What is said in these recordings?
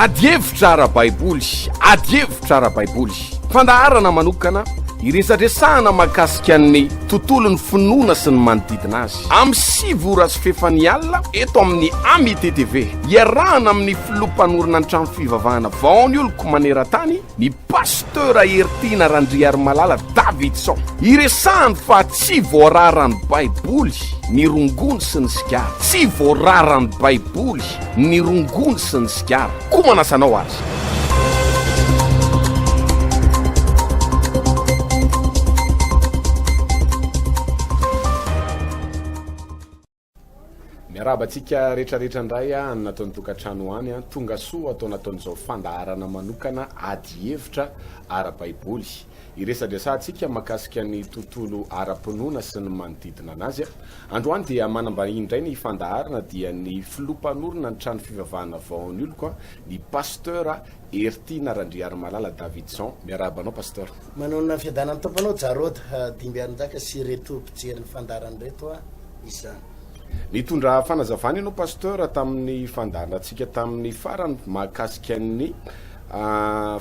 Adievitra ara-baiboly, adievitra ara-baiboly. Fandaharana manokana iresadresahana mahakasika ny tontolon'ny finoana sy ny manodidina azy. Amin'ny 6 ora sy fefany alina eto amin'ny Ami TTV. Iarahana amin'ny filompanorina ny trano fivavahana vaony oloko maneran-tany ny pasteur Ertina Randriarimalala Davidson. Iresahany fa tsy voararany baiboly ny rongony sy ny sigara. Tsy voararany baiboly ny rongony sy ny sigara. Koa manasanao azy. Miarabantsika rehetrarehetra ndray nataon'ny tokantrano any tonga soa atao nataon'izao fandaharana manokana adievitra ara-baiboly. Iresadresantsika mahakasika ny tontolo ara-pinoana sy ny manodidina anazy. Androany dia manambahiny indray ny fandaharana dia ny filompanorina ny trano fivavahana vaon'ny oloko ny pasteur Ertina Randriarimalala Davidson. Miarabanao pasteur. Manona fiadanany tomponao Jarota dimbiarinjaka sy reto mpijery ny fandaharana reto izany. Nitondra fanazavana ianao pasteur tamin'ny fandaharana antsika tamin'ny farany mahakasika ny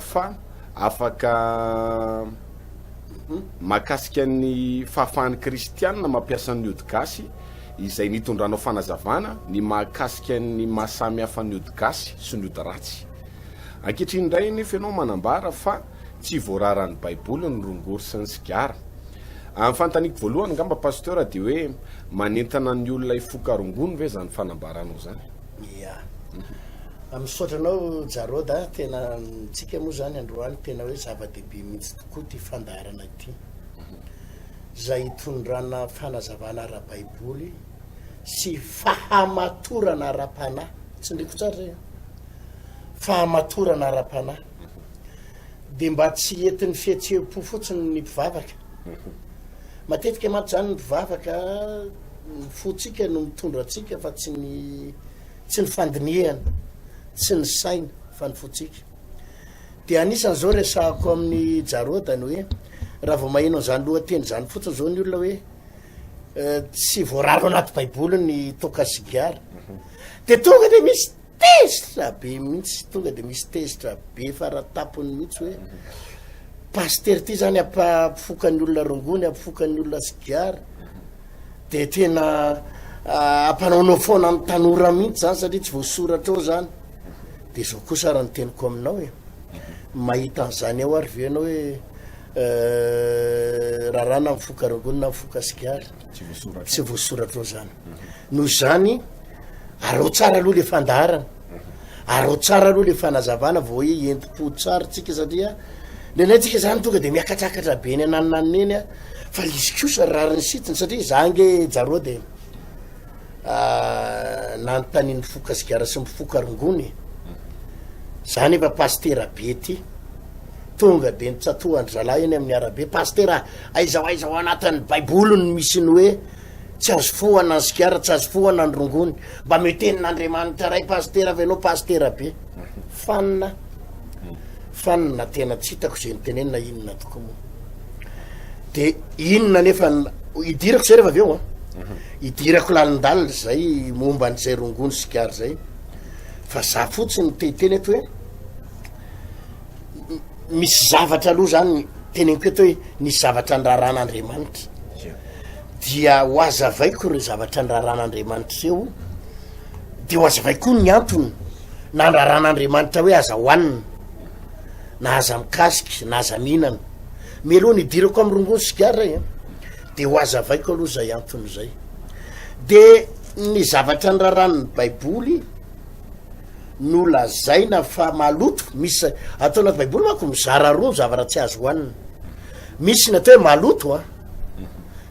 fa afaka mahakasika ny fahafahan'ny kristianina mampiasa ny odigasy izay nitondranao fanazavana ny mahakasika ny mahasamy hafa ny odigasy sy ny ody ratsy. Ankehitriny indray nefa ianao manambara fa tsy voararany baiboly ny rongory sy ny sigara. Amin'ny fantaniko voalohany ngamba pasteur dia hoe manentana ny olona ifoka rongony ve zany fanambaranao zany? Ia. Amisotranao Jaroda tena tsika moa zany androany tena hoe zava-dehibe mihitsy tokoa ty fandaharana ity. Zay hitondrana fanazavana ara-baiboly sy fahamatorana ara-panahy. Tsy ndreko tsara zay. Fahamatorana ara-panahy. Dia mba tsy entin'ny fihetseham-po fotsiny ny mpivavaka. Matetika maty zany ny mpivavaka ny fotsika no mitondra atsika fa tsy ny fandinihana, tsy ny saina fa ny fotsika. Dia anisan'izao resahako amin'ny Jarota ny hoe raha vao maheno an'izany lohateny zany fotsiny zao ny olona hoe tsy voararo anaty baiboly ny toka sigara. Dia tonga dia misy tezitra be mihitsy, tonga dia misy tezitra be faratapony mihitsy hoe pasteur ty zany ampifokany olona rongony, ampifokany olona sigara. Dia tena ampanaonao foana amin'ny tanora mihitsy zany satria tsy voasoratra ao zany. Dia zao kosa raha ny teniko aminao mahita an'izany ao ary ve ianao hoe raharaha na mifoka rongony na mifoka sigara tsy voasoratra ao zany. Noho zany arao tsara aloha le fandaharana, arao tsara aloha le fanazavana vao hoe enti-po tsara tsika satria lenaitsika zany tonga dia miakatrakatra be ny ananonaniny eny fa izy kosa rariny sitiny satria zange Jaro dia nanontany mifoka sigara sy mifoka rongony. Zany efa pasteur be ty tonga dia nitsatohandry zalahy eny amin'ny arabe pasteur aizao anatin'ny baiboly ny misy ny hoe tsy azo fohana ny sigara, tsy azo fohana ny rongony. Mba metenin'Andriamanitra ray pasteur avy anao pasteur be. Fanina tena tsy hitako izay nitenenina inona tokoa moa. Dia inona nefa idirako zay rehefa avy eo idirako lalindalina zay momba an'izay rongony sigara zay. Fa za fotsiny teteny eto hoe misy zavatra aloha zany teneniko eto hoe nisy zavatra niraran'Andriamanitra. Dia ho azavaiko ireo zavatra niraran'Andriamanitra eo. Dia ho azavaiko ny antony na niraran'Andriamanitra hoe aza hohanina na aza mikasika na aza mihinana. Meloha nidirako amin'ny rongony sigara dia ho azavaiko aloha zay antony zay. Dia ny zavatra niraran'ny baiboly no lazaina fa maloto. Misy atao anaty baiboly manko mizara roa ny zavatra tsy azo hohanina. Misy ny atao hoe maloto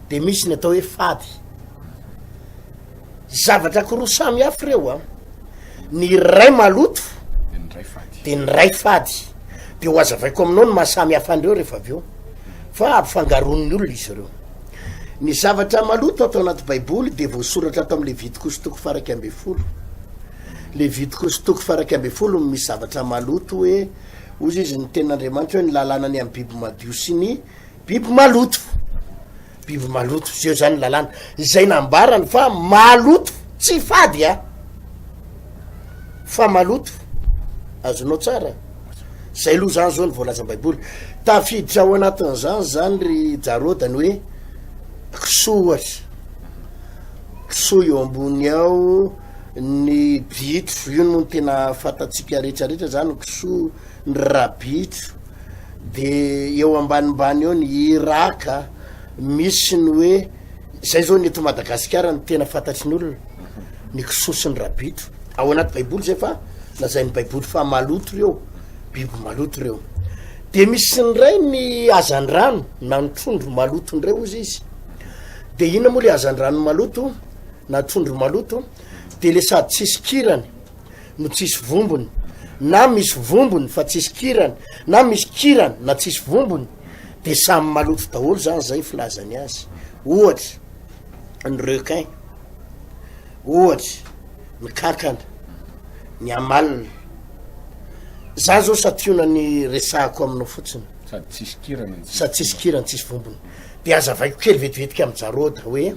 dia misy ny atao hoe fady. Zavatra roa samy hafa ireo ny ray maloto dia ny ray fady. Dia ho azavaiko aminao ny mahasamy hafa an'ireo rehefa avy eo fa ampifangaron'ny olona izy ireo. Ny zavatra maloto atao anaty baiboly dia voasoratra ato amin'ny Levitiko sy toko faraky ambin'ny folo. Levitiko sy toko faraky ambin'ny folo misy zavatra maloto hoe ozy izy ny tenin'Andriamanitra hoe ny lalàna ny amin'ny biby madio sy ny biby maloto. Biby maloto zay zany lalàna izay nambarany fa maloto tsy fady fa maloto. azonao tsara zay aloha zany zao ny voalaza baiboly tafiditra ao anatin'zany zany ry jarodany hoe kisoa ohatra kisoa eo ambony ao ny bitro io no tena fatatsika rehetrarehetra zany kisoa ny rabitro de eo ambanimbany eo ny iraka misy ny hoe zay zao ny eto Madagasikara ny tena fantatry ny olona ny kisoa sy ny rabitro ao anaty baiboly zay fa lazay ny baiboly fa maloto reo biby maloto reo de misy ny ray ny azandrano na ny trondro maloto ndray ozy izy de ina moa le azandrano maloto na trondro maloto de le sady tsisy kirany no tsisy vombony na misy vombony fa tsisy kirany na misy kirany na tsisy vombony de samy maloto daholo zany zay filazany azy ohatra ny requin ohatra ny kankana ny amalina za zao sationany ny resahako aminao fotsiny sady tsisy kirany sady tsisy kirany tsisy vombony de azavaiko kely vetivetika amin'jaroda hoe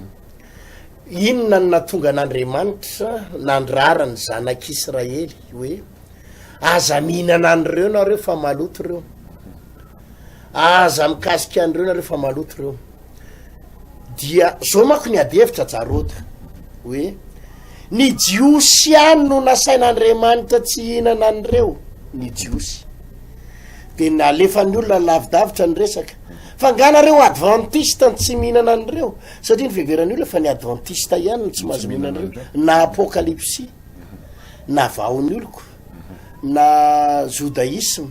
inona ny natonga an'Andriamanitra nandrara ny zanak'Israely hoe aza mihinana an'ireo nareo fa maloto reo aza mikasika an'ireo nareo fa maloto reo dia zao manko ny adevitra jaroda hoe ny jiosy any no nasain'Andriamanitra tsy hihinana an'ireo ny jiosy de nalefa ny olona lavidavitra ny resaka fa nganareo adventiste ny tsy mihinana an'ireo satria ny fiheveran'ny olona fa ny adventiste ihany no tsy mahazo mihinana an'ireo na apokalypsy na vaony oloko na judaisme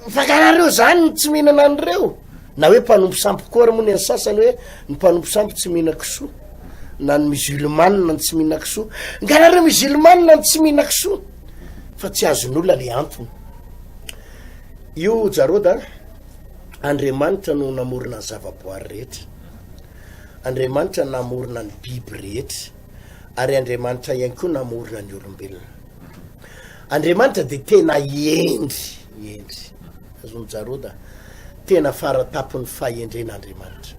fa nganareo zany ny tsy mihinana an'ireo na hoe mpanompo sampikory moa ny sasany hoe ny mpanompo sampy tsy mihina kisoa na ny musulmane ny tsy mihina kisoa nganareo musulmane ny tsy mihina kisoa fa tsy azon'olona le antony io jaroda Andriamanitra no namorona ny zavaboary rehetra Andriamanitra namorona ny biby rehetra ary Andriamanitra ihany koa namorona ny olombelona Andriamanitra de tena endry azony jaroda tena faratapony fahendren'Andriamanitra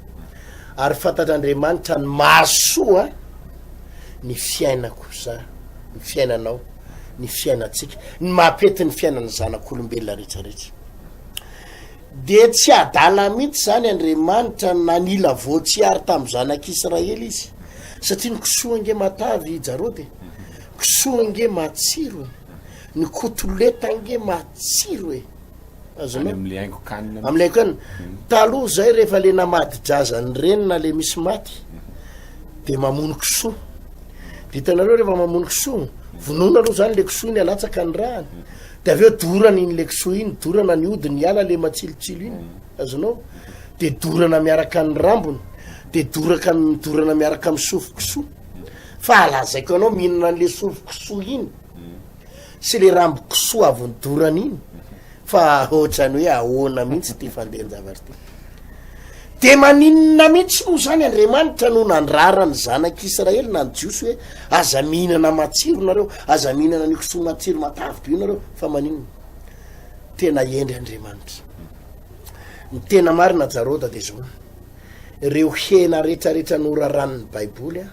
ary fantatr'Andriamanitra ny mahasoa ny fiainako za ny fiainanao ny fiainatsika ny mampety ny fiainany zanak'olombelona rehetrarehetra de tsy adala mihitsy zany Andriamanitra nanila voatsiary tamin'ny zanak'Israely izy satria ny kisoa nge matavy jarody kisoa nge matsiro ny kotoleta nge matsiro e azonao am'le haingo kanina am'le haingo taloha zay rehefa le namady-drazany renina le misy maty de mamono kisoa de hitanareo rehefa mamono kisoa vonoina aloha zany le kisoa iny alatsaka ny rahany de aveo dorana iny le kisoa iny dorana ny odiny ala le matsilotsilo iny azonao de dorana miaraka ny rambony de dorana miaraka amin'ny sofi-kisoa fa alazaiko anao mihinana an'le sofi-kisoa iny sy le rambo-kisoa avy ny dorana iny fa ohatrany hoe ahoana mihitsy ty fandehan-javatra ty de maninona mihitsy moa zany Andriamanitra no nandrara ny zanak'Israely na ny jiosy hoe aza mihinana matsiro nareo aza mihinana ny kisoa matsiro matavy io nareo fa maninona tena endry Andriamanitra ny tena marina jaroda de zao reo hena rehetrarehetra noraran'ny baiboly a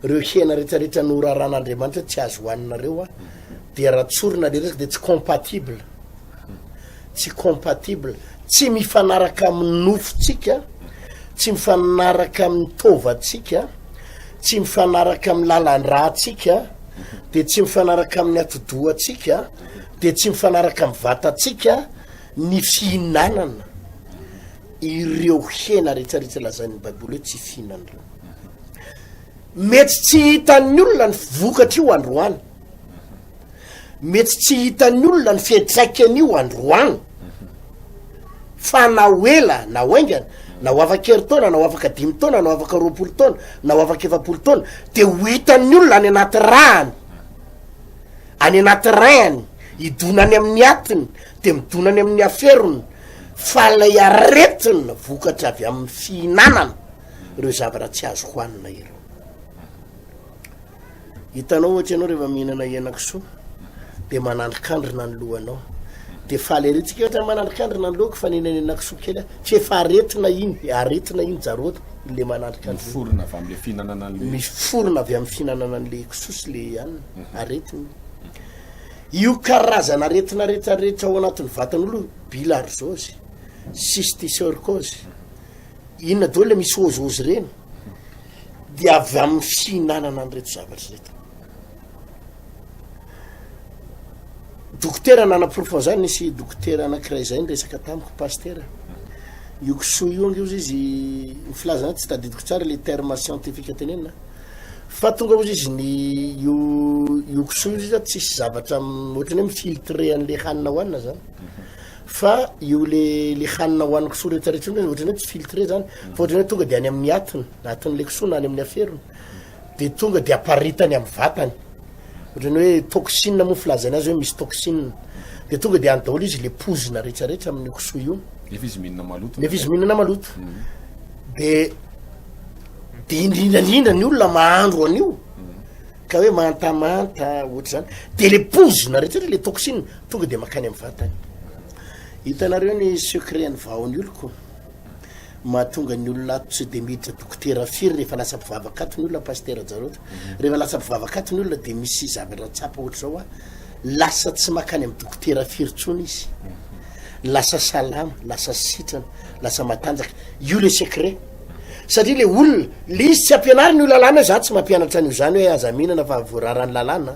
reo hena rehetrarehetra noraran'Andriamanitra tsy azo hoaninareo a de raha tsorina le resaka de tsy compatible tsy mifanaraka amin'ny nofotsika tsy mifanaraka amin'ny tovatsika tsy mifanaraka amin'ny lalan-drahatsika de tsy mifanaraka amin'ny atodohatsika de tsy mifanaraka amin'ny vatatsika ny fihinanana ireo hena rehetrarehetra lazan'ny baiboly hoe tsy fihinanareo mety tsy hitan'ny olona ny vokatra io androany mety tsy hitan'ny olona ny fiatraikany io androany fa na hoela na hoaingana na ho afaka hery taona na ho afaka 5 taona na ho afaka 20 taona na ho afaka 70 taona de ho hitan'ny olona any anaty rahany any anaty rayany hidonany amin'ny atiny de midonany amin'ny aferony fa lay aretina vokatra avy amin'ny fihinanana ireo zavatra tsy azo hoanina ireo hitanao ohatra ianao rehefa mihinana hena-kisoa de manandrikandrina ny lohanao de faly aretsika ohatra manandrikandrina ny lohako fa nihinana hena-kisoa kely tsy efa aretina iny jarota le manandrikandrina forona avy am'le fihinanana an'le misy forona avy amin'ny fihinanana an'le kisoa sy le anina aretina io karazana retina rehetrarehetra ao anatin'ny vatan'olo bilharziose cysticercose inona dao le misy ozozy reny dia avy amin'ny fihinanana any reto zavatra reto dokotera nanaporofan zany nisy dokotera anakiray zay nyresaka tamiko pastera io kisoa io ang iozy izy mifilazana tsy tadidiko tsara le terme scientifique tenenina fa tonga ozy izy ny io kisoa io izy tsisy zavatra ohatrany hoe mifiltre an'le hanina hoanina zany fa io le hanina hoanina kisoa rehetrarehetra io ohatrany hoe tsy filtre zany fa ohatrany hoe tonga de any amin'ny atin'le kisoa na any amin'ny aferony de tonga de aparitany amin'ny vatany ohatrany hoe toxine moa filazany azy hoe misy toxine de tonga de any daholo izy le pozina rehetrarehetra amin'ny kisoa io nefa izy mihinana maloto de indrindrandrindra ny olona mahandro an'io ka hoe mantamanta ohatra zany de le pozina rehetrarehetra le toxine tonga de makany amin'ny vatany hitanareo ny secret ny vaon'ny oloko mahatonga ny olona tsy de miditra dokotera firy rehefa lasa mpivavakato ny olona pastera jarota rehefa lasa mpivavakato ny olona de misy zavatra tsapa ohatra zao a lasa tsy makany amin'ny dokotera firy tsony izy lasa salama lasa sitrana lasa matanjaka io le secret satria le olona le izy tsy ampianary ny io lalàna za tsy mampianatra an'io zany hoe aza mihinana fa voararany lalàna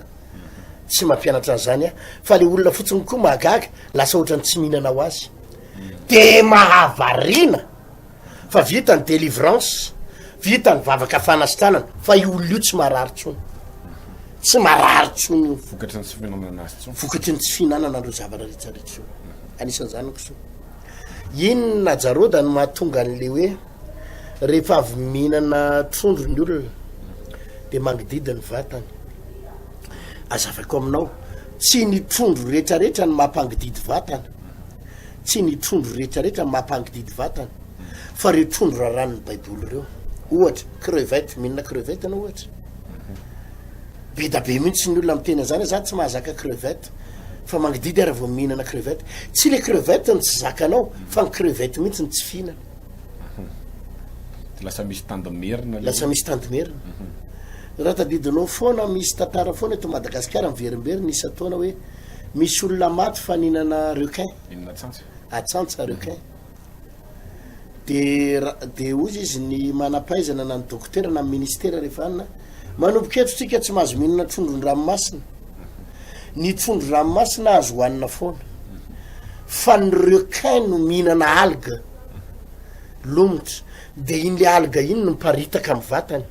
tsy mampianatra an'zany a fa le olona fotsiny koa mahagaga lasa ohatrany tsy mihinana ho azy de mahavarina fa vita ny délivrance vita ny vavaka fanasitranana fa io olona io tsy marary tsony tsy marary tsony io vokatry ny tsy fihinanana azy tsony vokatry ny tsy fihinanana andreo zavatra rehetrarehetra io anisan'zany koso inona jaroda ny mahatonga an'le hoe rehefa avy mihinana trondro ny olona de mangididy ny vatany azavako aminao tsy ny trondro rehetrarehetra ny mampangididy vatana tsy ny trondro rehetrarehetra ny mampangididy vatana fa reo trondro raharanony baiboly reo ohatra crevette mihinana crevette anao ohatra be da be mihitsy ny olona mitena zany za tsy mahazaka crevette fa mangididy raha vao mihinana crevette tsy le crevette ny tsy zakanao fa ny crevette mihitsy ny tsy fihinana lasa misy tandimerina raha tadidinao foana misy tantara foana eto Madagasikara miverimbery nisy ataona hoe misy olona maty fa ninana requin atsantsa requin de ozy izy ny manapaizana na ny dokotera na ministera rehefa anina manomboka eto tsika tsy mahazo mihinana trondron-dranomasina ny trondro-ranomasina azo hoanina foana fa ny requin no mihinana alga lomotra de iny le alga iny no miparitaka amin'ny vatany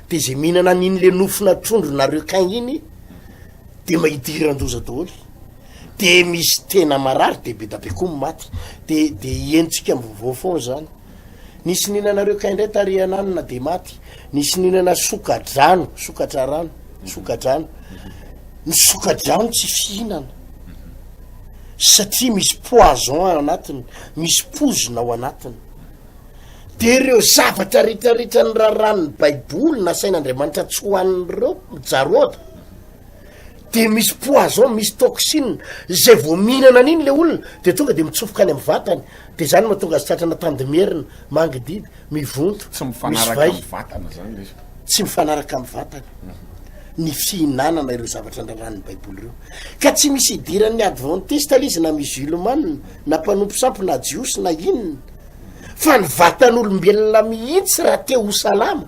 de zay mihinana n'iny le nofona trondro na requin iny de mahidiran-doza daholo de misy tena marary de be da be koa maty de ientsika mivovao foana zany nisy nihinana requin indray tariananina de maty nisy nihinana sokadrano ny sokadrano tsy fihinana satria misy poison ao anatiny misy pozina ao anatiny de reo zavatra rehetrarehetra ny raharanony baiboly na sain'Andriamanitra tsy hoan'reo mijaroda de misy poison misy toxine zay vao mihinana an'iny le olona de tonga de mitsofoka any amin'ny vatany de zany mahatonga azy tratrana tandimerina mangididy mivonto tsy mifanaraka amin'ny vatana zany le tsy mifanaraka amin'ny vatany ny fihinanana ireo zavatra ndraran'ny baiboly reo ka tsy misy idiran'ny adventiste alizy na musulmane na mpanompo sampy na jiosy na inona fa ny vatan'olombelona mihitsy raha te ho salama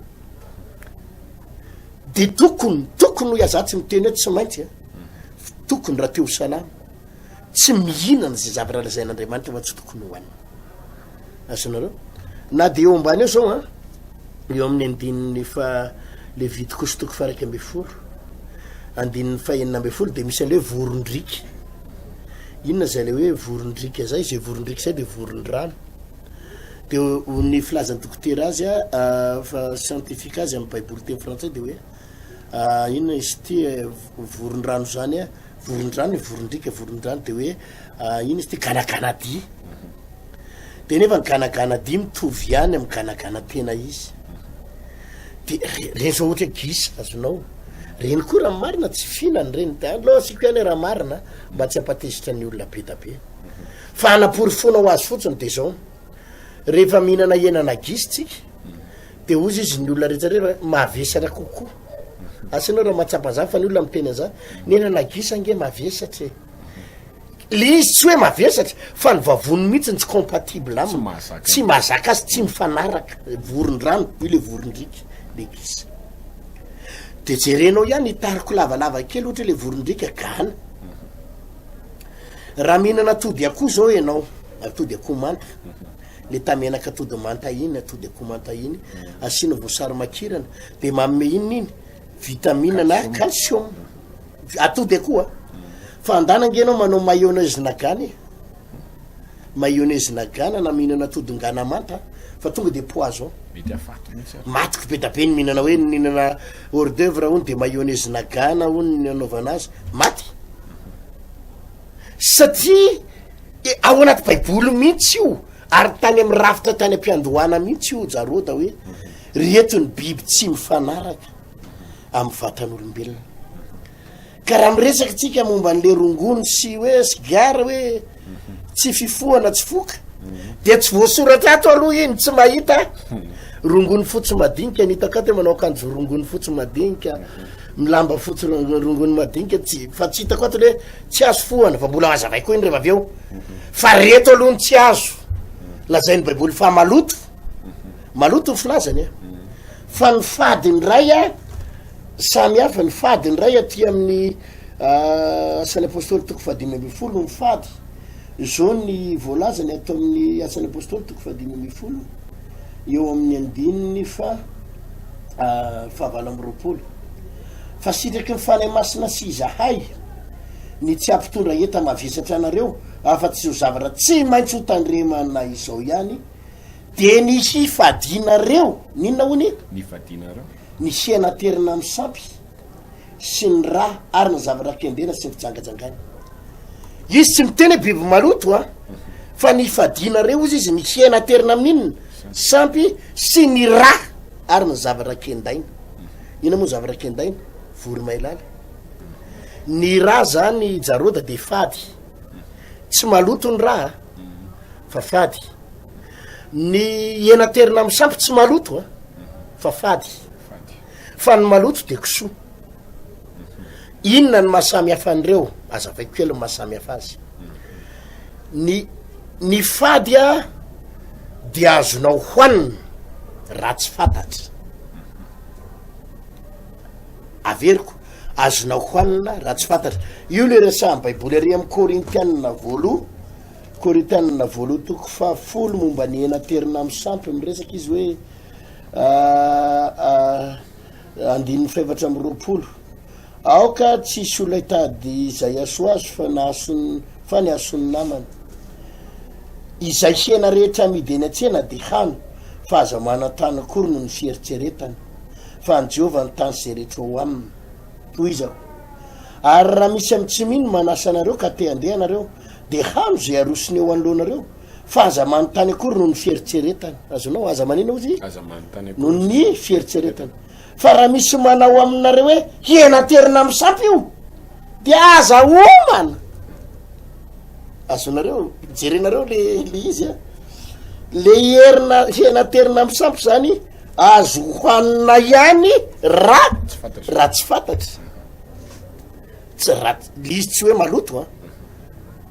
de tokony ho azatsy miteny hoe tsy maintsy tokony raha te ho salama tsy mihinana zay zavatra lazain'Andriamanitra fa tsy tokony hoanina azonareo na de eo ambany eo zao eo amin'ny andininy fa le vity kosotoko faraky ambe folo andininy fahenina ambe folo de misy an'le hoe vorondrika inona zay le hoe vorondrika zay zay vorondrika zay de voron-drano de ny filazan'ny dokotera azy fa scientifique azy amin'ny baiboly teny frantsay de hoe inona izy ty voron-drano zany voron-drano vorondrika voron-drano de hoe ino izy ty ganaganady de nefa ny ganaganady mitovy ihany amin'ny ganaganatena izy de reny zao ohatra gisy azonao reny koa raha marina tsy fihinany reny de alosiko ihany raha marina mba tsy ampatezitra ny olona be da be fa anapory fona ho azy fotsiny de zao rehefa mihinana henana gisy tsika de ozy izy ny olona rehetrarehetra mahavesatra kokoa asanao raha mahatsapazava fa ny olona miteny an'za nena lagisange mavesatra le izy tsy hoe mavesatra fa ny vavony mihitsy ny tsy compatible aminy tsy mahazaka azy tsy mifanaraka voron-drano io le vorondrika legisa de jerenao ihany itariko lavalava kely ohatra le vorondrika gana raha mihinana atody akoho zao ianao atody akoho manta le tamenaka atody manta iny atody akoho manta iny asina voasary makirana de mamme inona iny vitamine na calcium atody akoho fa andanange anao manao mayonnaise nagana mayonnaise nagana na mihinana atody ngana manta fa tonga de poison matiky be da be ny mihinana hoe ninana hors d'œuvre ony de mayonnaise nagana ony ny anaovana azy maty satria ao anaty baiboly mihitsy io ary tany amy rafitra tany ampiandohana mihitsy io jaroda hoe retony biby tsy mifanaraka amy vatan'olombelona ka raha miresaka tsika momba n'le rongony sy hoe sigara hoe tsy fifohana tsy foka de tsy voasoratra ato aloha iny tsy mahita rongony fotsy madinika nitaka te manao akanjo rongony fotsy madinika milamba fotsy rongony madinika tsy fa tsy hitako ato le tsy azo fohana fa mbola azavay koa iny rehefa avy eo fa reto aloha ny tsy azo lazainy baiboly fa maloto maloto ny filazany fa ny fadiny ray a samy hafa ny fadiny ray aty amin'ny asan'ny apôstôly toko fahadimy amby folo ny fady zao ny voalazany ato amin'ny asan'ny apôstôly toko fahadimy amby folo eo amin'ny andininy fa fahavalo amby roapolo fa sitraky ny fanay masina sy izahay ny tsy ampitondra eta mavesatra anareo afa-tsy zao zavatra tsy maintsy ho tandremana izao ihany de ny hifadinareo ninona hony ny sianaterina amy sampy sy ny raha ary ny zavatra kendena sy fijangajangany izy tsy miteny hoe biby maloto a fa ny hifadinareo izy ny sianaterina amin'inona sampy sy ny raha ary ny zavatra kendaina ina moa zavatra kendaina vory mailala ny raha zany jaroda de fady tsy maloto ny raha fa fady ny enaterina amy sampy tsy maloto a fa fady fa ny maloto de kisoa inona ny mahasamy hafa an'ireo azavaiko kely ny mahasamy hafa azy ny fady a de azonao hoanina raha tsy fantatry averiko azonao hoanina raha tsy fantatra io le resahan'ny baiboly ary amy korintianina voalo toko fahafolo momba ny enaterina amy sampy miresaka izy hoe andininy faevatra amy roapolo aoka tsisy olona hitady izay aso azo fa ny asony namany izay hena rehetra amidy eny an-tsena de hano fa aza manantany akory no ny fieritseretana fa ny Jehovah ny tany zay rehetra ho aminy toy izao ary raha misy amy tsy mino manasa anareo ka te andeha anareo de hano zay arosiny eo anoloanareo fa aza manontany akory no ny fieritseretana azonao aza manina ozy no ny fieritseretana fa raha misy manao aminareo hoe hienaterina amy sampy io de aza omana azonareo jerenareo le izy a le hienaterina amy sampy zany azo hoanina ihany raha tsy fantatry izy tsy hoe maloto a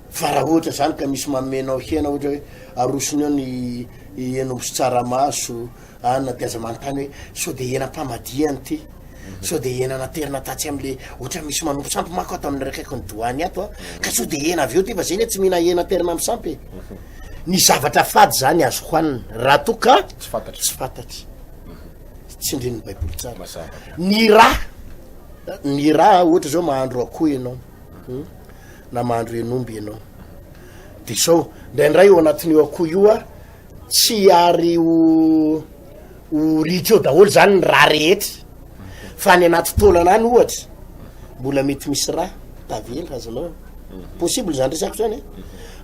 fa raha ohatra zany ka misy mamenao hena ohatra hoe arosony eo ny enomboso tsaramaso anina de aza manontany hoe so de hena-pamadiany ty so de hena naterina tatsy amle ohatra misy manompo sampy mako ato amin'ny rakaiky ny doany ato a ka so de hena avy eo ty fa zay ny tsy mihina hena terina amy sampy ny zavatra fady zany azo hoanina raha toka tsy fantatry tsy indrin'ny baiboly tsara ny raha ohatra zao mahandro akoho ianao na mahandro enomby ianao de sao ndraindray eo anatin'io akoho io a tsy ary ho ritra eo daholo zany ny raha rehetra fa ny anaty taolana any ohatra mbola mety misy raha tavely azanao possible zany resako zany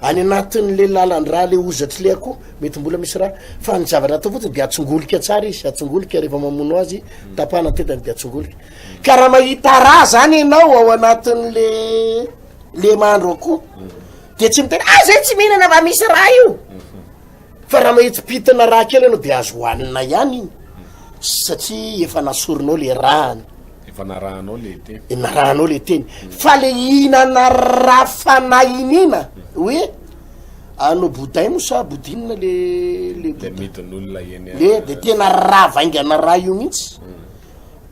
any anatin'le lalan'ny raha le ozatry le akoho mety mbola misy raha fa ny zavatra atao fotsiny de atsongolika tsara izy atsongolika rehefa mamono azy tapahana tetany de atsongolika ka raha mahita raha zany ianao ao anatin'le mahandro akoho de tsy miteny zay tsy mihinana fa misy raha io fa raha mahitipitina raha kely anao de azo hoanina ihany iny satria efa nasorinao le rahany efa narahanao le teny narahanao le teny fa le inana rafanainina hoe anao boday mo sa bodinina le midin'olona eny le de tena ravaingana raha io mihitsy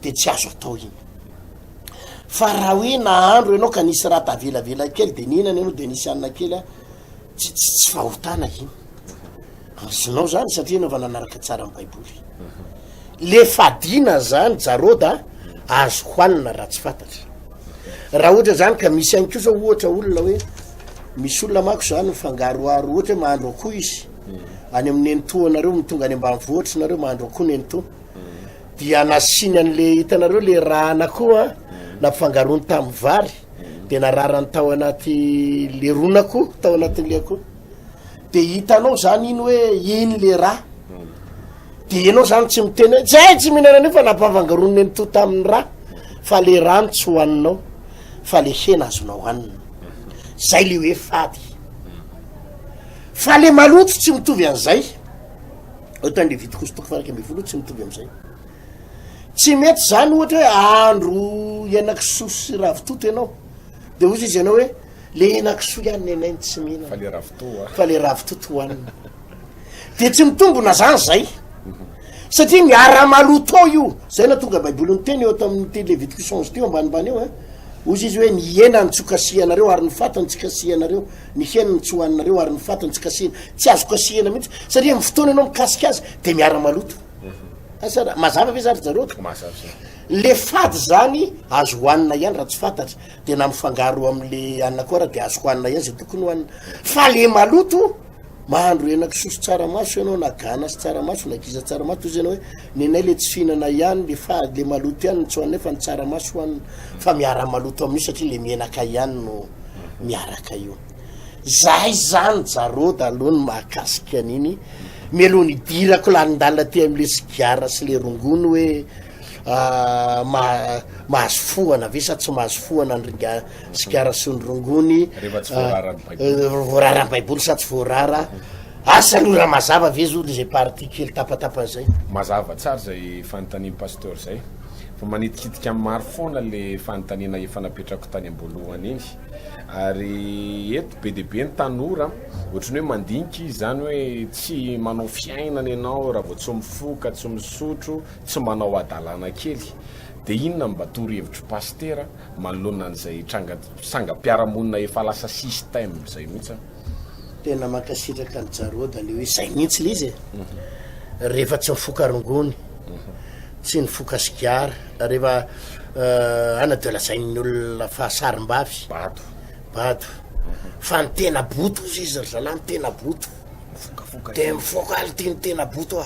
de tsy azo atao iny fa raha hoe nahandro ianao ka nisy raha tavelavela kely de nihinana ianao de nisy anina kely a tsy fahotana iny azonao zany satria naova nanaraka tsara amy baiboly le fadina zany jaroda azo hoanina raha tsy fantatra raha ohatra zany ka misy any ko zao ohatra olona hoe misy olona mako zany mifangaroaro ohatra hoe mahandro akoho izy any amin'ny ento anareo mitonga any ambanivohatra nareo mahandro akoho ny ento dia nasiny an'le hitanareo le raha anakoho nampifangarony tamin'ny vary de nararany tao anaty le ronako tao anatin'le akoho de hitanao zany iny hoe iny le raha de ianao zany tsy miteny hoe zay tsy mihinana an'io fa nampafangarony ento tamin'ny raha fa le rano tsy hoaninao fa le hena azonao hoanina zay le hoe fady fa le maloto tsy mitovy an'izay ohatrany le vitikostoko faraka amby folo tsy mitovy am'izay tsy mety zany ohatra hoe andro henakisoa sy ravitoto ianao de ozy izy ianao hoe le henakisoa ihany nenainy tsy mihina fa le ravitoto hoanina de tsy mitombona zany zay satria miara-maloto ao io zay na tonga baiboly ny teny eo ato amin'ny te levitikosonzy teo ambanimbany eo ozy izy hoe ny hena ny tsy hokasihanareo ary ny fatany tsy kasihanareo ny hena ny tsy hoaninareo ary ny fatany tsy kasihana tsy azo kasihana mihitsy satria my fotoana ianao mikasika azy de miara-maloto mazava ve zary zareo le fady zany azo hoanina ihany raha tsy fantatra de na mifangaro am'le anina koa raha de azo hoanina ihany zay tokony hoanina fa le maloto mahandro henakisoa tsaramaso ianao na gana sy tsaramaso na giza tsaramaso izy ianao hoe nenay le tsy fihinana ihany le fady le maloto ihany tsy hoanina fa ny tsaramaso hoanina fa miara-maloto amin'io satria le menaka ihany no miaraka io zay zany jaroda aloha ny mahakasika an'iny mialoha ny dirako lanindalina ty am'le sigiara sy le rongony hoe mahazo foana ve sa tsy mahazo foana nyringa sigiara sy ny rongony voararany baiboly sa tsy voarara asa aloha raha mazava ve zolo zay parti kely tapatapan'izay mazava tsara zay fanontaniany pasteur zay fa manitikitika amy maro foana le fanontaniana efa napetrako tany amboalohany iny ary eto be deabe ny tanora ohatrany hoe mandinika izy zany hoe tsy manao fiainana ianao raha vao tsy mifoka tsy misotro tsy manao adalana kely de inona mba toro-hevitro pastera manoloana an'izay sangam-piaramonina efa lasa système zay mihitsy tena mankasitraka ny jaroda le hoe zay mihitsy le izy rehefa tsy mifoka rongony tsy nifoka sigiara rehefa anadelazain'ny olona fahasarim-bavy bado fa ny tena boto izy izy zalahy ny tena boto de mifoka aly ty ny tena boto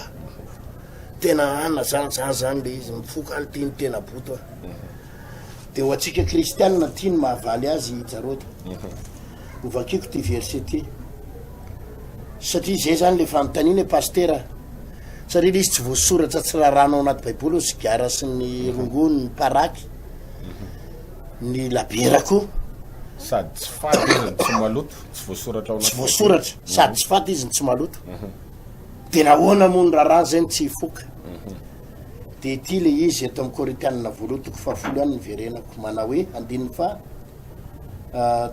tena ana zany le izy mifoka aly ty ny tena boto de ho atsika kristianina ty ny mahavaly azy jaroda ovakiko ty verset ty satria zay zany le fanontaniana e pastera satria le izy tsy voasoratra tsy raha ranao anaty baiboly sy giara sy ny rongony ny paraky ny laberako sady tsy faty izy ny tsy maloto tsy voasoratra tsy voasoratra sady tsy faty izy ny tsy maloto de nahoana moa ny raharaha zay ny tsy hifoka de ty le izy eto amin'ny Korintianina voalohany fahafolo any ny verenako manao hoe andininy fa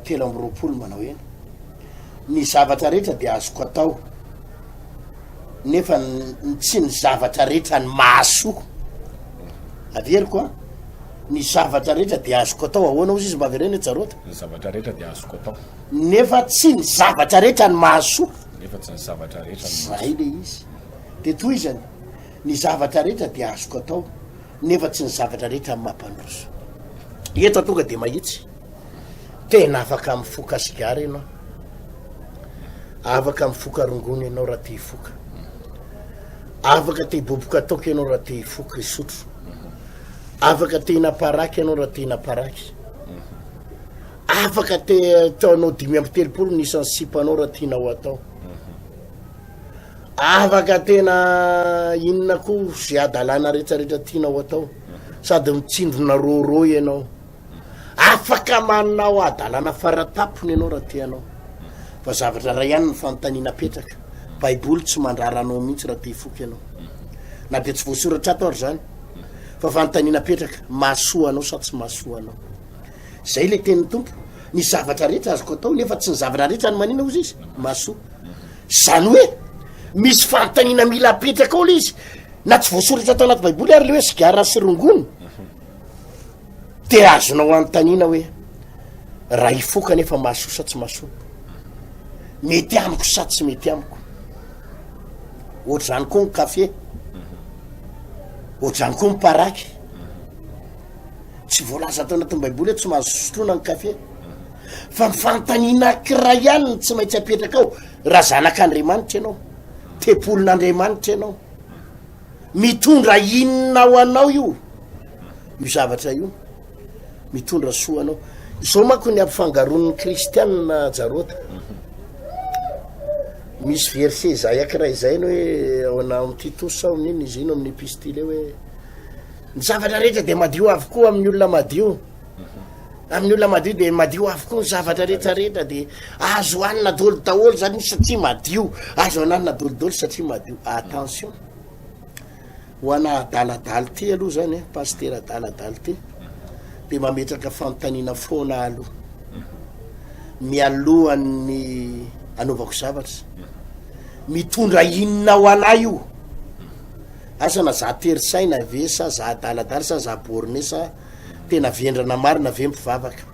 telo amby roapolo manao hoe ny zavatra rehetra de azoko atao nefa tsy ny zavatra rehetra ny mahasoa averiko ny zavatra rehetra de azoko atao ahoana ozy izy mba verena jarota ny zavatra rehetra de azoko atao nefa tsy ny zavatra rehetra ny mahasoa nefa tsy ny zavatra rehetra zay le izy de toy izany ny zavatra rehetra de azoko atao nefa tsy ny zavatra rehetra ny mampandroso eto tonga de mahitsy tena afaka mifoka sigara ianao afaka mifoka rongony ianao raha te hifoka afaka te hiboboka ataoko ianao raha te hifoka hisotro afaka te hinaparaky ianao raha te hinaparaky afaka te ataonao 5 nisan'ny sipanao raha tianao atao afaka tena inona koa zay adalana rehetrarehetra tianao atao sady mitsindrona roro ianao afaka manao adalana faratapony ianao raha tianao fa zavatra raha ihany ny fanontaniana petraka baiboly tsy mandraranao mihitsy raha te hifoka ianao na de tsy voasoratra ato ary zany fa fanontaniana petraka mahasoanao sa tsy mahasoanao zay le tenin'ny tompo ny zavatra rehetra azoko atao nefa tsy ny zavatra rehetra ny manina ozy izy mahasoa zany hoe misy fanontaniana mila petraka ao le izy na tsy voasoratra atao anaty baiboly ary le hoe sigara sy rongony de azonao anontaniana hoe raha ifoka nefa mahasoa sa tsy mahasoa mety amiko sa tsy mety amiko ohatra zany koa ny kafe ohatra zany koa ny paraky tsy voalaza atao anatin'ny baiboly hoe tsy mahazo sotroana ny kafe fa mifanontaniana kiray ihany tsy maintsy apetraka ao raha zanak'andriamanitra ianao tepolin'andriamanitra ianao mitondra inona ho anao io zavatra io mitondra soa anao izao manko ny ampifangaron'ny kristianina jarota misy verset zay akiray zay no hoe ao ana amin'ny Titos ao amin'iny izy ino amin'ny epistile hoe ny zavatra rehetra de madio avokoa amin'ny olona madio amin'ny olona madio de madio avokoa ny zavatra rehetrarehetra de azo hanina daholo daholo zany satria madio azo ananina daholodaholo satria madio attention ho ana adaladala ty aloha zany paster adaladala ty de mametraka fanontaniana foana aloha mialohan'ny anaovako zavatra mitondra inona ho anay io asana za terisaina ve sa za adaladala sa za borne sa tena vendrana marina ve mpivavaka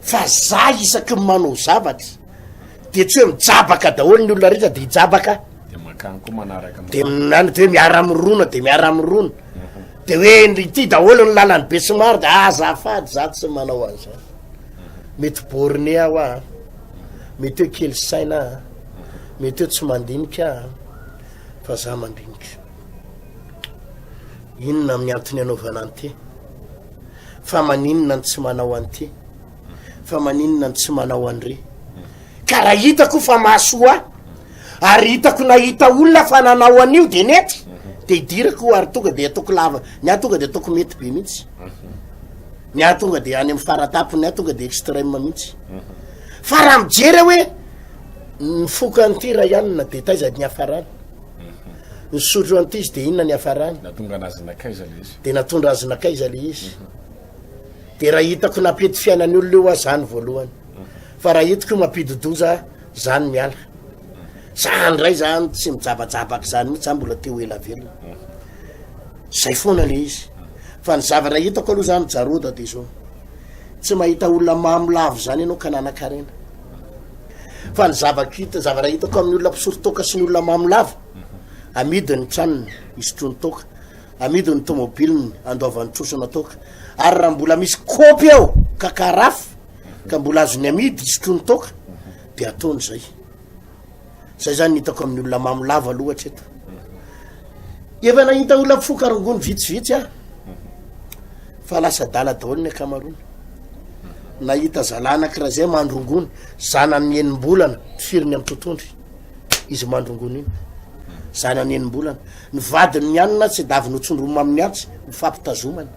fa za isaky manao zavatra de tsy hoe mijabaka daholo ny olona rehetra de hijabaka de nany de hoe miara-mirona de miara-mirona de hoe ity daholo ny lalany be sy maro de azafady za tsy manao an'izany mety borne aho a mety hoe kely saina mety hoe tsy mandinika fa za mandinika inona amin'ny antony anaovana an'ity fa maninona ny tsy manao an'ity fa maninona ny tsy manao an'ry ka raha hitako fa mahasoa ary hitako nahita olona fa nanao an'io de nety de hidirako ary tonga de ataoko lava ny ahy tonga de ataoko mety be mihitsy ny ahy tonga de any amin'ny faratapony ahy tonga de extrême mihitsy fa raha mijery hoe ny foka an'ity raha ihanina de taiza ny hafarany ny sotro an'ity izy de inona ny hafarany de natondra azy nakaiza le izy de raha hitako napety fiainany olona eo a zany voalohany fa raha hitako mampidodoza zany miala zany ray zany tsy mijabajabaka zany mihitsy zany mbola teo ela velona zay foana le izy fa ny zavatra hitako aloha zany jaroda de zao tsy mahita olona mamolavo zany ianao ka nanakarena fa ny zavatra hitako amin'ny olona mpisorotoka sy ny olona mamolavo amidiny tranony isotrony toka amidiny tomobiliny andoavany trosona toka ary raha mbola misy kopy ao kakarafo ka mbola azony amidy isotrony toka de ataony zay zany hitako amin'ny olona mamolavo aloha hatreto efa nahita olona mifoka rongony vitsivitsy a fa lasa dala daholo ny akamarona nahita zalanankiraha zay mandrongony zanany enim-bolana firiny amin'ny totondry izy mandrongony iny zanany enim-bolana ny vadiny ny anina tsy davy notsondroma amin'ny antsy mifampitazomany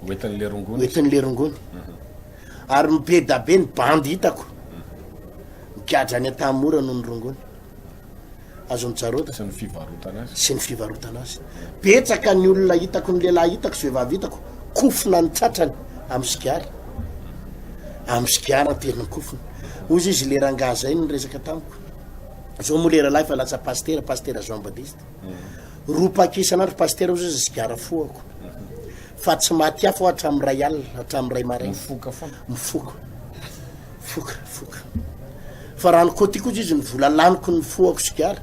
oetin'le rongony ary mibe da be ny bandy hitako mikadra ny atamora noho ny rongony azony jarota sy ny fivarotana azy betsaka ny olona hitako ny lehilahy hitako sy vehivavy hitako kofona ny tratrany amin'ny sigara teny kofona ozy izy le rangaha zay ny resaka tamiko zao moa lera lahy fa latsa paster Jean Baptiste ropa-kisanandro paster ozy izy sigara foako fa tsy maty afo hatramin'ny ray alina hatramin'ny ray maraina mifoka fa raha ny kotiko ozy izy ny vola laniko ny foako sigara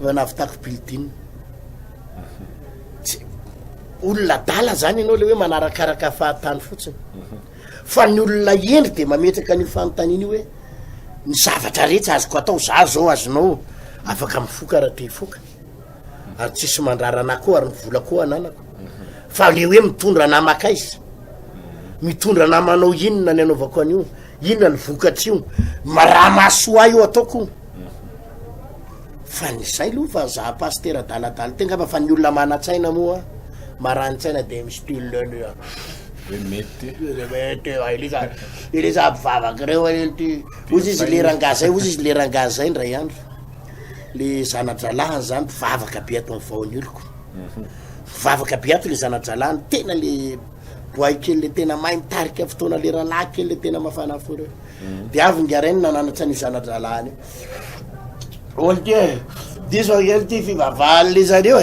fa navitako pilidina olona dala zany ianao le hoe manarakaraka fahatany fotsiny fa ny olona endry de mametraka ny fanontaniana io hoe ny zavatra rehetra azoko atao za zao azonao afaka mifoka raha te hifoka ary tsisy mandrarana koa ary mivola koa ananako fa le hoe mitondra namakaiza mitondra namanao inona ny anaovako an'io inona ny vokatry io raha mahasoa io ataoko fa nyzay aloha fa za paster adaladala tenga fa ny olona manatsaina moa marani-tsaina de misy tilony mety ileza mpivavaka reo ty ozy izy le rangaha zay ndray andro le zanadralahany zany mpivavaka be atao ny vaon'ny oloko vavaka biato le zanajalany tena le boay kely le tena mahay mitarika fotoana le rahalahy kely le tena mafana fo reo de avy ngiarainy nananatra ny zanajalany olo ty diso angely ty fivavahany le zareo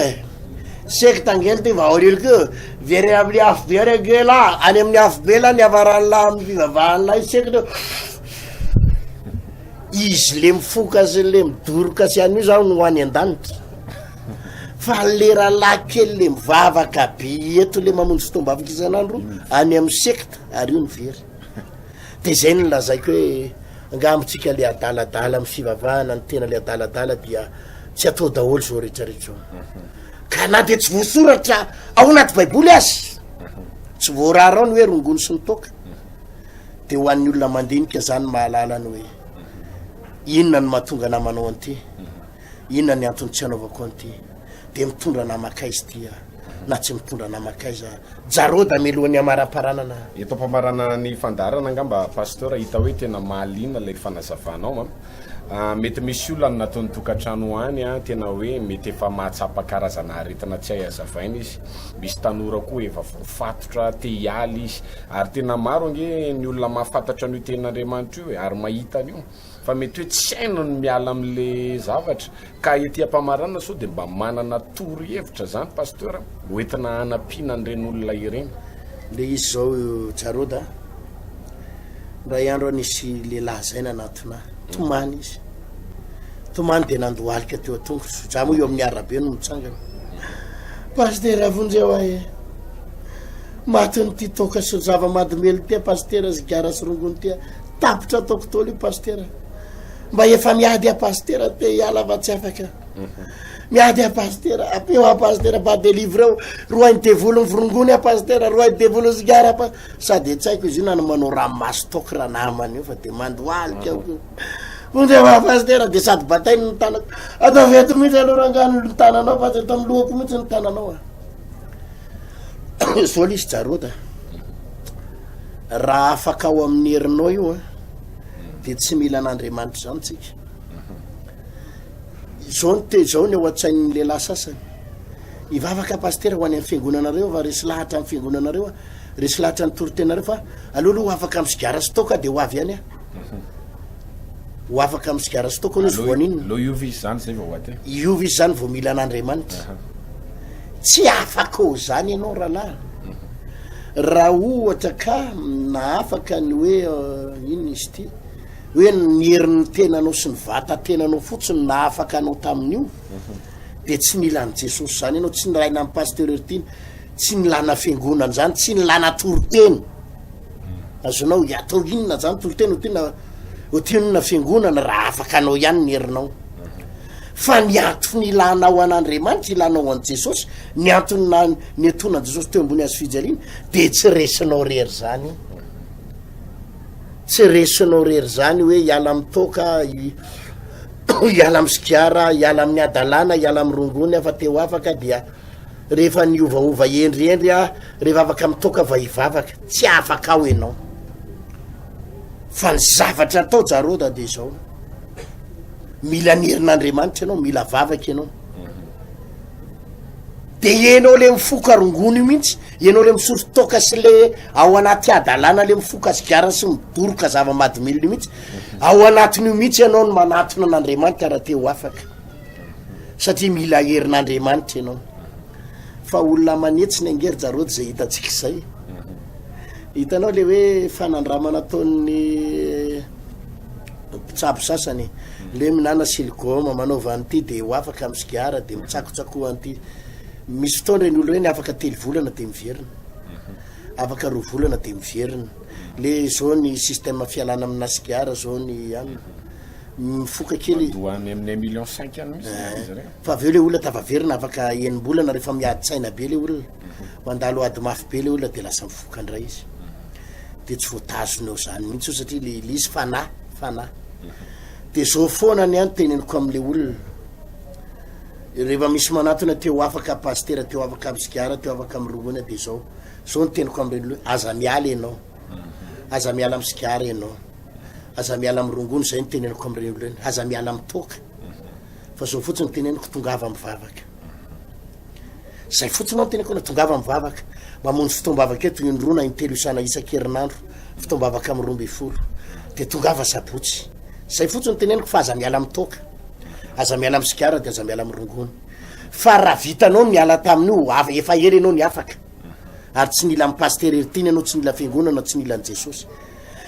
seky tangely ty vaorelo keo very amin'ny afo be rege la any amin'ny afo be la ny avarany la amin'ny fivavahany la seky reo izy le mifoka sy le midoroka sy an'io zao no hoany an-danitra fa le rahalahy kely le mivavaka be eto le mamonjy fotoam-bavaka isan'andro any amin'ny sekta ary io ny very de zay no lazaiko hoe angambontsika le adaladala amin'ny fivavahana ny tena le adaladala dia tsy atao daholo zao rehetrarehetra ka na de tsy voasoratra ao anaty baiboly azy tsy voararao ny hoe rongony sy ny toka de ho an'ny olona mandinika zany mahalalany hoe inona ny mahatonga namanao an'ity inona ny antony tsy anaovako an'ity de mitondra namakaizy tya na tsy mitondra namakaiza jaroda melohan'ny amara-paranana eto ampamarana ny fandarana angamba pasteur hita hoe tena mahalina lay fanazavanao mety misy olona nataony tokantrano any tena hoe mety efa mahatsapa karazana aretina tsy hay azavaina izy misy tanora koa efa voafatotra te hialy izy ary tena maro ange ny olona mahafantatra an'io ten'Andriamanitra io ary mahita an'io fa mety hoe tsy haino ny miala am'le zavatra ka ety ampamarana sao de mba manana toro hevitra zany pasteur hoentina hanampiana an'ireny olona ireny le izy zao jaroda ray andro anisy lehilahy zay nanatona tomany izy tomany de nandohalika teo atongotra za moa eo amin'ny arabe no mitsangana pasteur avonjeo ahe matiny ty toka so zava-madimely tia pasteur zigara sy rongony tia tapitra ataoko tolo io pasteur mba efa miady a pasteur te hiala va tsy afaka miady a pasteur apeo a pasteur ba délivreo roa ny devolony vorongony a pasteur roa ny devolony zigara sady tsy haiko izy io nano manao ranomasy toky raha namany io fa de mandohalika ondeva pasteur de sady batainy ny tanako atao veto mihitsy aloha rangano ny tananao fa tsy atao milohako mihitsy ny tananao zao le izy jaroda raha afaka ao amin'ny herinao io de tsy mila an'Andriamanitra zany tsika zao ny ao an-tsain'ny lehilahy sasany ivavaka pasteur ho any amin'ny fiangonanareo fa resy lahatra amin'ny fiangonanareo resy lahatra ny torotenareo fa aloha ho afaka amin'ny sigara sy toka de ho avy any ho afaka amin'ny sigara sy toka no izy voan'inona lo iova izy zany zay vao aty iova izy zany vao mila an'Andriamanitra tsy afaka ho zany ianao rahalahy raha ohatra ka na afaka ny hoe inona izy ty hoe ny herin'ny tenanao sy ny vata tenanao fotsiny na afaka anao tamin'io de tsy mila ny Jesosy zany ianao tsy nyraina amin'ny pasteur tiny tsy nilana fiangonana zany tsy nilana toroteny azonao atao inona zany toroteny otinona fiangonana raha afaka anao ihany ny herinao fa ny antony ilanao an'Andriamanitra ilanao an' Jesosy ny antony ny etonan Jesosy teo ambony azy fijaliana de tsy resinao rery zany tsy resinao rery zany hoe hiala amin'ny toka hiala amin'ny sigara hiala amin'ny adalana hiala amin'ny rongony afa teo afaka dia rehefa niovaova endryendry rehefa afaka amin'ny toka va hivavaka tsy afaka ao ianao fa ny zavatra atao jaroda de zao mila ny herin'Andriamanitra ianao mila vavaka ianao de ianao le mifoka rongony io mihitsy ianao le misotro toka sy le ao anaty adalana le mifoka sigara sy midoroka zava-madimilina io mihitsy ao anatin'io mihitsy ianao no manatona an'Andriamanitra raha te ho afaka satria mila herin'Andriamanitra ianao fa olona manetsy ny angery jarody zay hitatsika zay hitanao le hoe fanandramana ataon'ny mpitsabo sasany le minana siligoma manaova an'ity de ho afaka amin'ny sigara de mitsakotsakoa an'ity misy fotoana reny olo reny afaka 3 volana de miverina afaka 2 volana de miverina le zao ny système fialana amina sigara zao ny aminy mifoka kely doany amin'ny 1,5 million any misy fa aveo le olona tavaverina afaka 9 bolana rehefa miadi-tsaina be le olona mandalo ady mafy be le olona de lasa mifoka andray izy de tsy voatazonao zany mihitsy io satria le izy fanahy de zao foana ny any teneniko am'le olona rehefa misy manatona teo afaka pasteur teo afaka amin'ny sigara teo afaka amin'ny rongony de zao ny teniko am'reny aza miala ianao aza miala amin'ny sigara ianao aza miala amin'ny rongony zay ny teneniko am'reny olo reny aza miala amin'ny toka fa zao fotsiny teneniko tongava mivavaka zay fotsiny ao tena koa na tongava mivavaka mamonjy fitombavaka eto indrona intelo isana isan-kerinandro fitombavaka amin'ny 12 de tongava sabotsy zay fotsiny teneniko fa aza miala amitoka aza miala amy sigara de aza miala amy rongony fa raha vitanao miala tamin'io efa ery anao ny afaka ary tsy nila amy pastereritiny anao tsy nila fiangonana tsy nila an Jesosy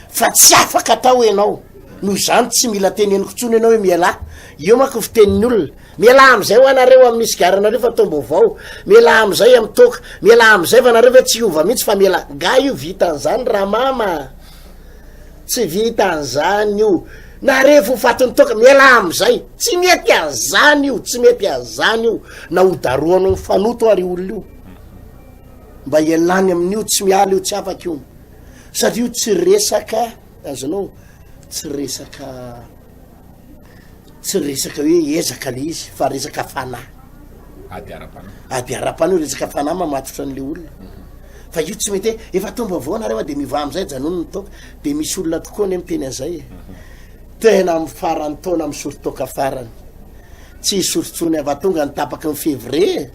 fa tsy afaka atao ianao noho izany tsy mila teneniko tsony ianao hoe miala io manko fitenin'ny olona miala am'izay ho anareo amin'ny sigaranareo fa tombovao miala am'izay amy toka miala am'izay fa anareo hoe tsy ova mihitsy fa miala nga io vita an'izany raha mama tsy vita an'izany io narefo fatony toka miala am'izay tsy mety an'izany io tsy mety an'izany io na odaroanao fanoto ary olona io mba ialany amin'io tsy miala io tsy afaka io satria io tsy resaka azonao tsy resaka hoe ezaka le izy fa resaka fanahy ady ara-pana io resaka fanahy mamatotra an'le olona fa io tsy mety efa tomba avao nareo de miva am'izay janony ny toka de misy olona tokoa ny miteny an'izay tena amy farany taona misoritoka farany tsy isoritsony ava tonga ny tapaky ny février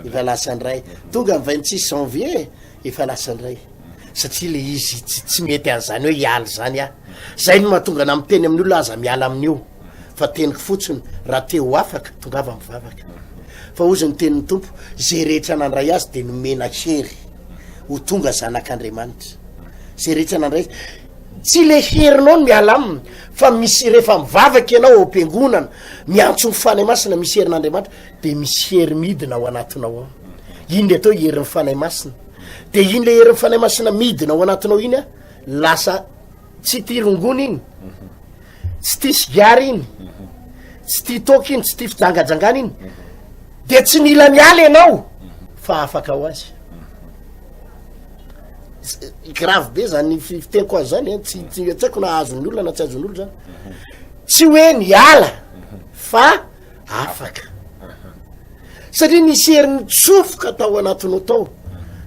efa lasandray tonga ny 26 janvier efa lasandray satria le izy tsy mety an'izany hoe hialy zany zay no mahatonga na miteny amin'ny olona aza miala amin'io fa teniko fotsiny raha teo afaka tongava mivavaka fa ozy ny tenin'ny tompo zay rehetra nandray azy de nomena hery ho tonga zanak'Andriamanitra zay rehetra nandray tsy le herinao no miala aminy fa misy rehefa mivavaka ianao ao am-piangonana miantso ny fanahy masina misy herin'Andriamanitra de misy hery midina ao anatinao ao iny le atao herin'ny fanahy masina de iny le herin'ny fanahy masina midina ao anatinao iny lasa tsy tia rongony iny tsy tia sigary iny tsy tia toka iny tsy tia fijangajangana iny de tsy mila miala ianao fa afaka ho azy grave be zany fiteko azy zany tsy atsako na azon'ny olona na tsy azon'ny olo zany tsy hoe niala fa afaka satria nisy heriny tsofoka tao anatinao tao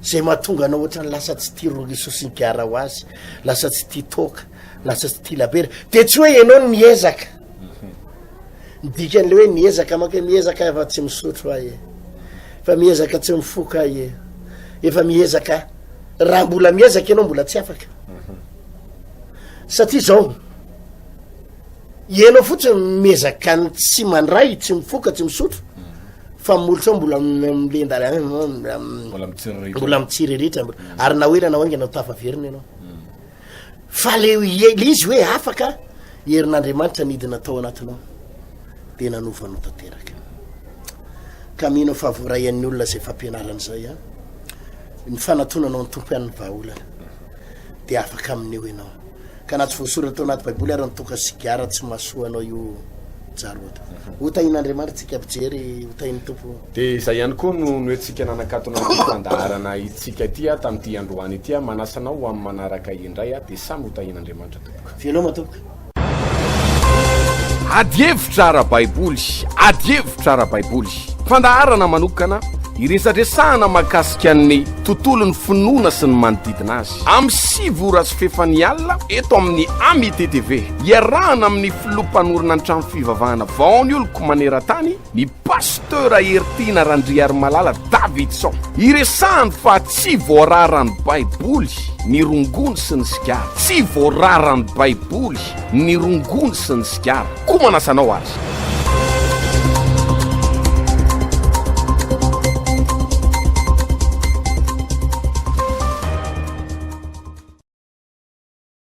zay mahatonga anao ohatrany lasa tsy tia rogisosinikiara ho azy lasa tsy tia toka lasa tsy tia labera de tsy hoe ianao no miezaka dikan'le hoe miezaka maka miezaka efa tsy misotro ahy fa miezaka tsy mifoka ahy efa miezaka raha mbola miezaka ianao mbola tsy afaka satria zao ianao fotsiny miezaka ny tsy mandray tsy mifoka tsy misotro fa molotra ao mbola milendary mbola mitsiriritra ary na hoe nanao ainga nao tafaverina ianao fa le izy hoe afaka herin'Andriamanitra nidina tao anatinao de nanovanao tanteraka ka mino fa voarayan'ny olona zay fampianaran'izay ny fanatonanao ny tompo ian'ny vahaolana de afaka amin'eo ianao ka na tsy voasoratra tao anaty baiboly ary nitoka sigara tsy mahasoanao io jaroata hotahin'Andriamanitra tsika ampijery hotahin'ny tompo de zay ihany koa no hoentsika nanakatona fandaharana itsika tya tamin'ity androany itya manasanao amin'ny manaraka indray de samy hotahin'Andriamanitra tompoka veloma tompoka adievitra ara-baiboly adievitra ara-baiboly fandaharana manokana iresadresahana mahakasika ny tontolon'ny finoana sy ny manodidina azy amin'ny 6 ora sy fefany alina eto amin'ny Ami TTV iarahana amin'ny filompanorina ny trano fivavahana vaony oloko maneran-tany ny pasteur Ertina Randriary Malala Davidson iresahany fa tsy voararany baiboly ny rongony sy ny sigara tsy voararany baiboly ny rongony sy ny sigara koa manasanao azy